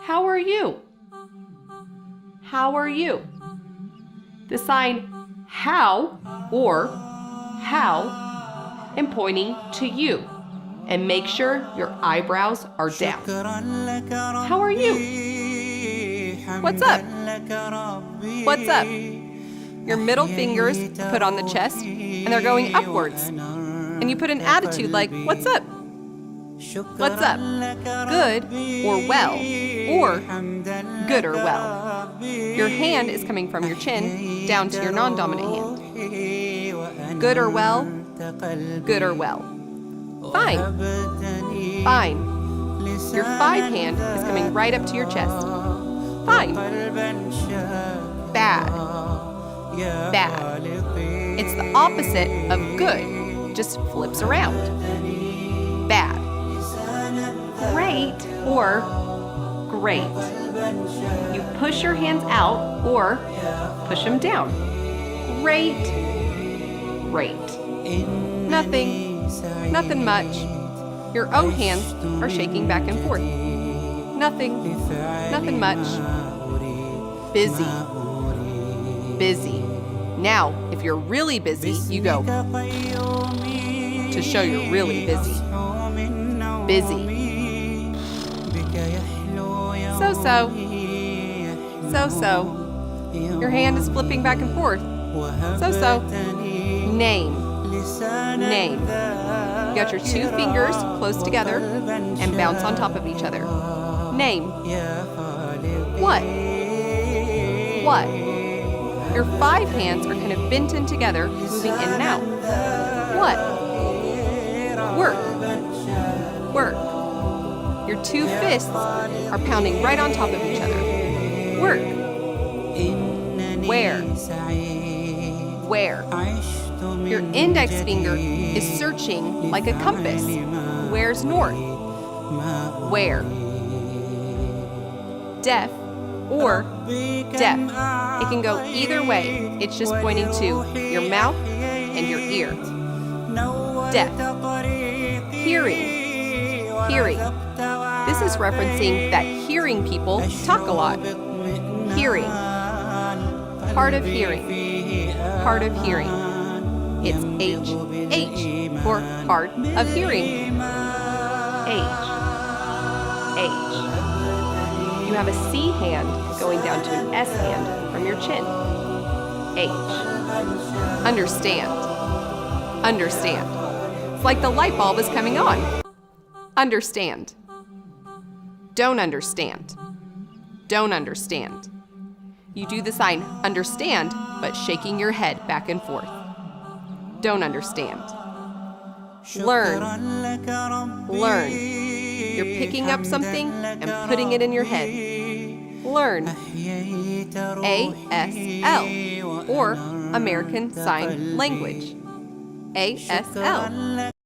How are you? How are you? The sign how or how and pointing to you. And make sure your eyebrows are down. How are you? What's up? What's up? Your middle fingers are put on the chest and they're going upwards. And you put an attitude like, what's up? What's up? Good or well, or good or well. Your hand is coming from your chin down to your non-dominant hand. Good or well, good or well. Fine. Fine. Your 5 hand is coming right up to your chest. Fine. Bad. Bad. It's the opposite of good, just flips around. Bad. Great or great. You push your hands out or push them down. Great. Great. Nothing. Nothing much. Your O hands are shaking back and forth. Nothing. Nothing much. Busy. Busy. Now, if you're really busy, you go to show you're really busy. Busy. So-so. So-so. Your hand is flipping back and forth. So-so. Name. Name. You got your 2 fingers close together and bounce on top of each other. Name. What? What? Your 5 hands are kind of bent in together, moving in and out. What? Work. Work. Your 2 fists are pounding right on top of each other. Work. Where? Where? Your index finger is searching like a compass. Where's north? Where? Deaf or deaf. It can go either way. It's just pointing to your mouth and your ear. Deaf. Hearing. Hearing. This is referencing that hearing people talk a lot. Hearing. Hard of hearing. Hard of hearing. It's H, H, for hard of hearing. H, H. You have a C hand going down to an S hand from your chin. H. Understand. Understand. It's like the light bulb is coming on. Understand. Don't understand. Don't understand. You do the sign understand, but shaking your head back and forth. Don't understand. Learn. Learn. You're picking up something and putting it in your head. Learn. ASL, or American Sign Language. ASL.